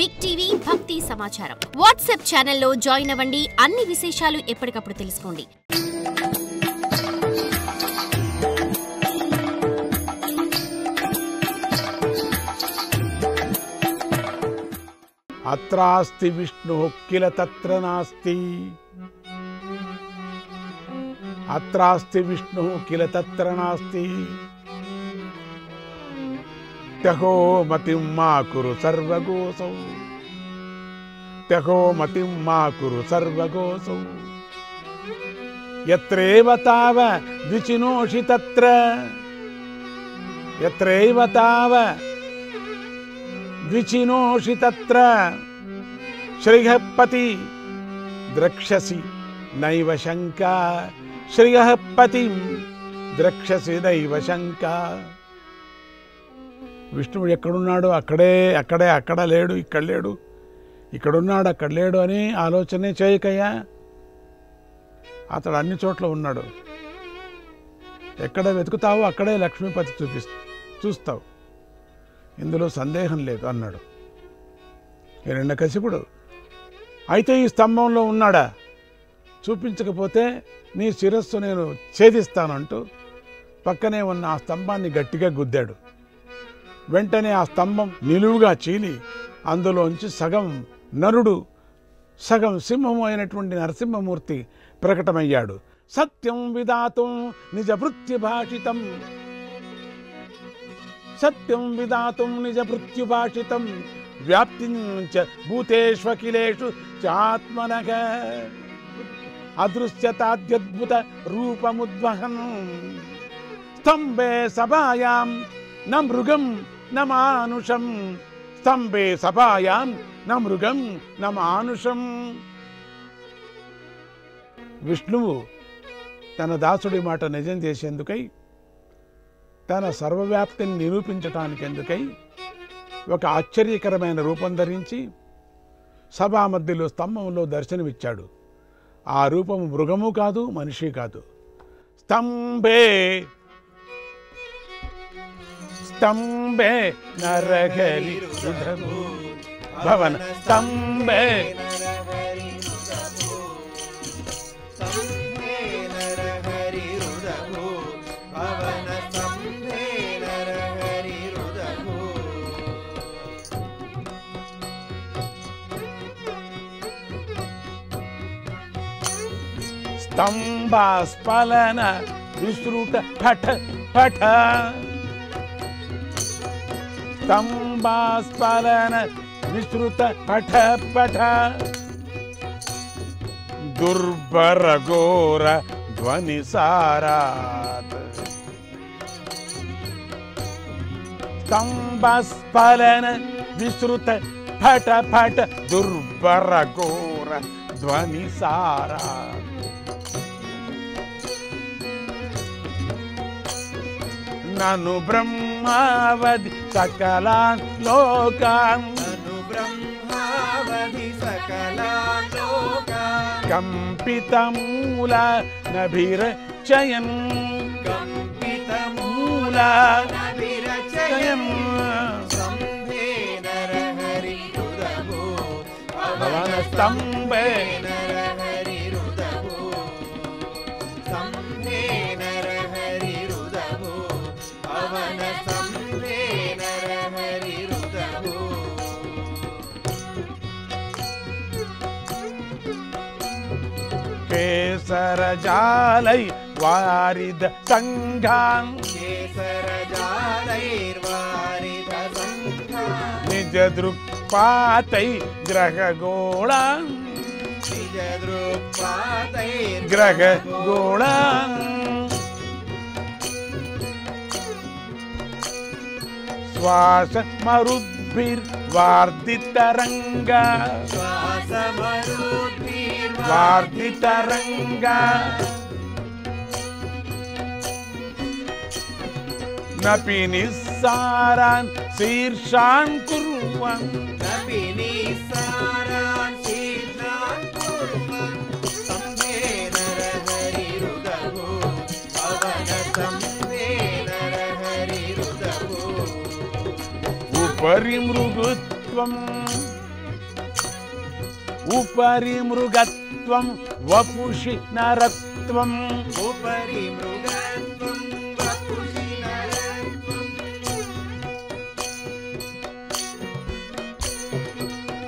Big TV భక్తి సమాచారం WhatsApp ఛానల్లో జాయిన్ అవ్వండి. అన్ని విశేషాలు ఎప్పటికప్పుడు తెలుసుకోండి. అత్రాస్తి విష్ణు కిల తత్ర నాస్తి. అత్రాస్తి విష్ణు కిల తత్ర నాస్తి. త్యహో మతిం మా కురు సర్వగోసౌ. త్యహో మతిం మా కురు సర్వగోసౌ. యత్రైవ తావ ద్విచినోషి తత్ర. యత్రైవ తావ ద్విచినోషి తత్ర శ్రీయః పతి ద్రక్ష్యసి నైవ శంకా. శ్రీయః పతిం ద్రక్ష్యసి నైవ శంకా. విష్ణువు ఎక్కడున్నాడు? అక్కడ లేడు, ఇక్కడ లేడు. ఇక్కడున్నాడు, అక్కడ లేడు అని ఆలోచనే చేయకయ్యా. అతడు అన్ని చోట్ల ఉన్నాడు. ఎక్కడ వెతుకుతావో అక్కడే లక్ష్మీపతి చూస్తావు. ఇందులో సందేహం లేదు అన్నాడు హిరణ్యకశిపుడు. అయితే ఈ స్తంభంలో ఉన్నాడా? చూపించకపోతే నీ శిరస్సు నేను ఛేదిస్తానంటూ పక్కనే ఉన్న ఆ స్తంభాన్ని గట్టిగా గుద్దాడు. వెంటనే ఆ స్తంభం నిలువుగా చీలి అందులోంచి సగం నరుడు సగం సింహము అయినటువంటి నరసింహమూర్తి ప్రకటమయ్యాడు. సత్యం విధాతుం నిజ భృత్యుభాషితం. సత్యం విధాతుం నిజ భృత్యుభాషితం. వ్యాప్తించ భూతేష్వఖిలేషు చాత్మనః. అదృశ్యతాద్యద్భుత రూపముద్వహన్. స్తంభే సభాయాం న మృగం న మానుషం. స్తంభే సభాయాం న మృగం న మానుషం. విష్ణువు తన దాసుడి మాట నిజం చేసేందుకై, తన సర్వవ్యాప్తిని నిరూపించటానికెందుకై ఒక ఆశ్చర్యకరమైన రూపం ధరించి సభా మధ్యలో స్తంభంలో దర్శనమిచ్చాడు. ఆ రూపము మృగము కాదు, మనిషి కాదు. స్తంభే స్తంభే నరహరి భవన. స్తంభే స్తంభాస్ఫలన విస్తృత పఠ పఠ. స్తంభాస్ఫలన విస్తృత పఠ పఠ. దుర్భర ఘోర ధ్వని సారాత్. స్తంభాస్ఫలన విస్తృత పఠ పఠ. దుర్భర ఘోర ధ్వని సారాత్. నను బ్రహ్మావధి సకలాన్ లోకాన్. నను బ్రహ్మావధి సకలాన్ లోకాన్. కంపితమూల నభిరచయన్. కంపితమూల నభిరచయన్. స్తంభే నరహరి రుదభో భవన. స్తంభే నరహరి రుదభో. స్తంభే నరహరి రుదభో పవన. స్తంభే నరహరి రుదభో. కేసరజాలై వారిద సంఘాన్. కేసరజాలైర్వారిద సంఘాన్. నిజ దృక్పాతై గ్రహగోళాన్. నిజ దృక్పాతైర్ గ్రహగోళాన్. శ్వాస మరుద్భిర్వార్ధితరంగ. వార్ధితరంగ. నపి నిస్సారాన్ శీర్షాన్ కుర్వన్. నపి నిస్సారాన్ శీర్షాన్ కుర్వన్. స్తంభే నరహరి రుదభో పవన. స్తంభే నరహరి రుదభో. పరిమృగుత్వం ఉపరి మృగత్వం వపుషి నరత్వం ఉపరి మృగత్వం వపుషి నరత్వం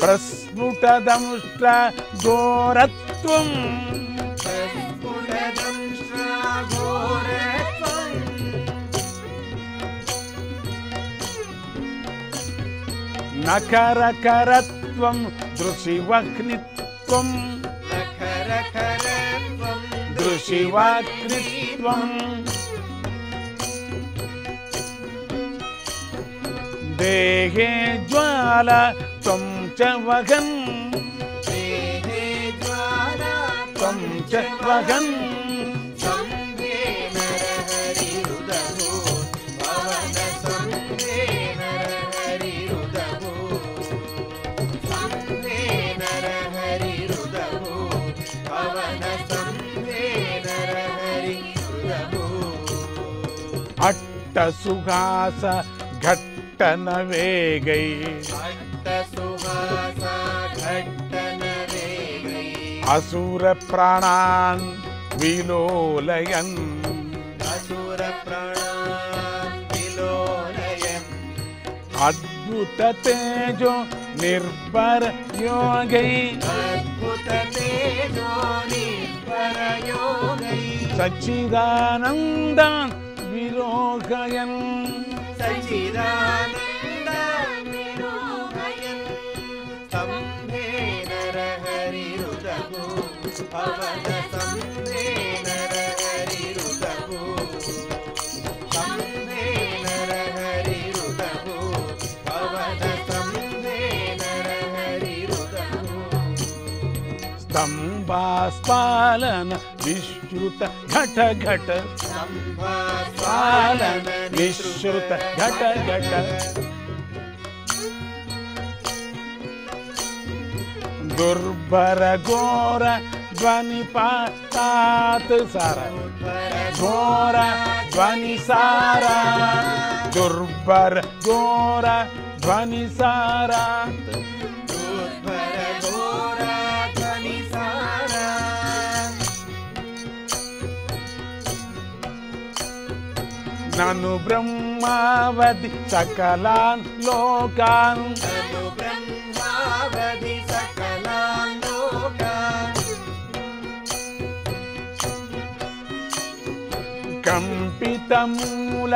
ప్రస్ఫుటదంష్ట్ర ఘోరత్వం ప్రస్ఫుటదంష్ట్ర ఘోరత్వం నఖరకరత్వం దృశివహ్నిత్వం నఖరకరత్వం దృశివాగ్నిత్వం దేహే జ్వాల త్వం చ వహన్ దేహే జ్వాలా త్వం చ వహన్ సంభే నరహరిరుదభో పవన సంభే నరహరిరుదభో సంభే నరహరిరుదభో పవన సంభే నరహరిరుదభో అట్ట సుహాస ఘట్టన వేగై అట్ట సుహాస ఘట్టన వేగై అసుర ప్రాణాన్ విలోలయన్ అసుర ప్రాణాన్ విలోలయన్ అద్భుత తేజో నిర్భర యోగై అద్భుత తేజోని పరయోగై సచ్చిదానందాన్ విలోకయన్ సచిదానంద విలోకయన్ సంభే నరహరిరుదభో పవన సంభే నరహరిరుదభో సంభే నరహరిరుదభో పవన సంభే నరహరిరుదభో స్తంభాస్పాలన విశ్రుత ఘట ఘట సంభాస్వాలన విశ్రుత ఘట ఘట దుర్భర ఘోర ధ్వని పాతాత్ సార ఘోర ధ్వని సార దుర్భర ఘోర ధ్వని సారాత్ దుర్భర ఘోర ధ్వని సారా నను బ్రహ్మావధి సకలాన్ లోకాన్ తను బ్రహ్మావధి సకలాన్ లోకాన్ కంపితమూల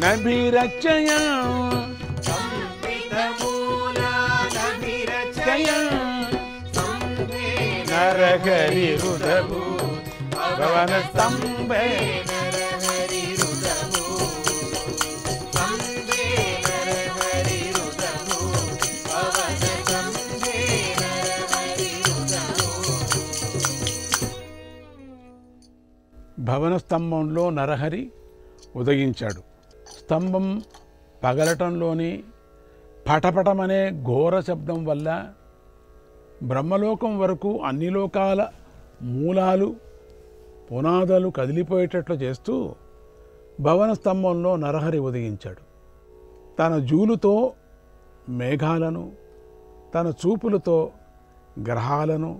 నభిరచయ కంపితమూలానభిరచయ సంభే నరహరిరుదభో భవన స్తంభే నరహరిరుదభో సంభే నరహరిరుదభో పవన సంభే నరహరిరుదభో భవన స్తంభంలో నరహరి ఉదయించాడు. స్తంభం పగలటంలోని పటపటమనే ఘోర శబ్దం వల్ల బ్రహ్మలోకం వరకు అన్ని లోకాల మూలాలు పునాదులు కదిలిపోయేటట్లు చేస్తూ భవన స్తంభంలో నరహరి ఉదయించాడు. తన జూలుతో మేఘాలను, తన చూపులతో గ్రహాలను,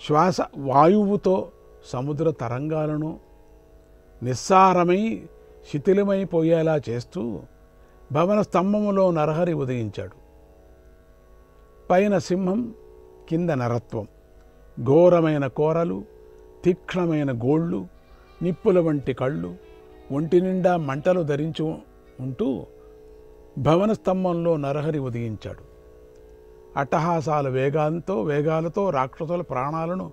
శ్వాస వాయువుతో సముద్ర తరంగాలను నిస్సారమై శిథిలమైపోయేలా చేస్తూ భవన స్తంభములో నరహరి ఉదయించాడు. పైన సింహం, కింద నరత్వం, ఘోరమైన కోరలు, తీక్ష్ణమైన గోళ్ళు, నిప్పుల వంటి కళ్ళు, ఒంటి నిండా మంటలు ధరించి ఉంటూ భవన స్తంభంలో నరహరి ఉదయించాడు. అట్టహాసాల వేగాలతో రాక్షసుల ప్రాణాలను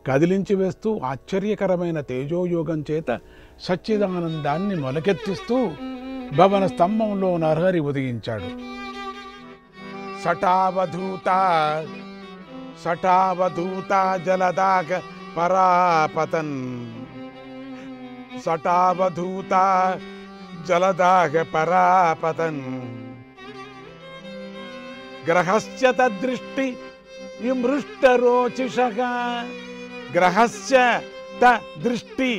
కదిలించి వేస్తూ ఆశ్చర్యకరమైన తేజోయోగం చేత సచ్చిదానందాన్ని మొలకెత్తిస్తూ భవన స్తంభంలో నరహరి ఉదయించాడు. సటావధూత జలదాగ పరాపతన్ సటావధూత జలదాగ పరాపతన్ గ్రహస్య తదృష్టి విమృష్టరోచిషః గ్రహస్య తదృష్టి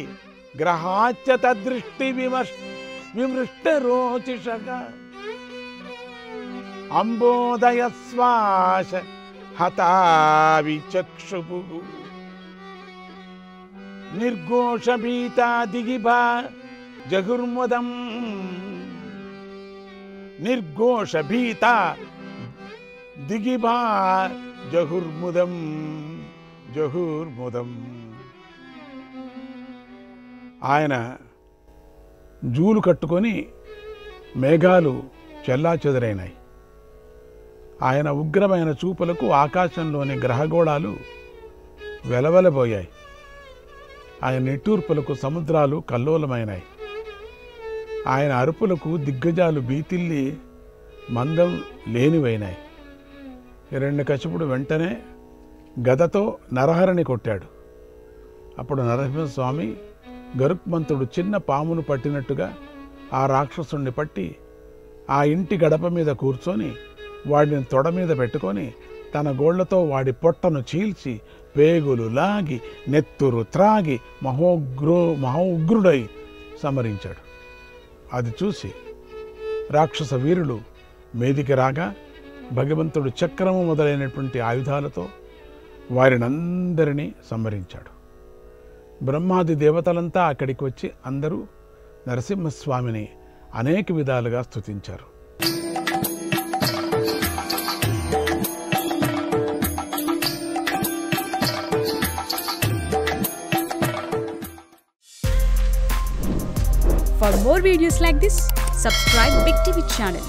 గ్రహాచ్చ తదృష్టి విమృష్టరోచిషః అంబోదయ శ్వాస హతావిచక్షుః నిర్ఘోషభీతా దిగిభా జగుర్ముదం నిర్ఘోషభీత దిగిభా జహుర్ముదం జహుర్ముదం. ఆయన జూలు కట్టుకొని మేఘాలు చెల్లాచెదరైనాయి. ఆయన ఉగ్రమైన చూపులకు ఆకాశంలోని గ్రహగోళాలు వెలవెలబోయాయి. ఆయన నిట్టూర్పులకు సముద్రాలు కల్లోలమైనాయి. ఆయన అరుపులకు దిగ్గజాలు బీతిల్లి మందం లేనివైనాయి. హిరణ్యకశిపుడు వెంటనే గదతో నరహరిని కొట్టాడు. అప్పుడు నరసింహస్వామి గరుత్మంతుడు చిన్న పామును పట్టినట్టుగా ఆ రాక్షసుణ్ణి పట్టి ఆ ఇంటి గడప మీద కూర్చొని వాడిని తొడ మీద పెట్టుకొని తన గోళ్లతో వాడి పొట్టను చీల్చి పేగులు లాగి నెత్తురు త్రాగి మహోగ్రుడై సమరించాడు. అది చూసి రాక్షస వీరులు మీదికి రాగా భగవంతుడు చక్రము మొదలైనటువంటి ఆయుధాలతో వారినందరినీ సంహరించాడు. బ్రహ్మాది దేవతలంతా అక్కడికి వచ్చి అందరూ నరసింహస్వామిని అనేక విధాలుగా స్తుతించారు. For more videos like this, subscribe Big TV channel.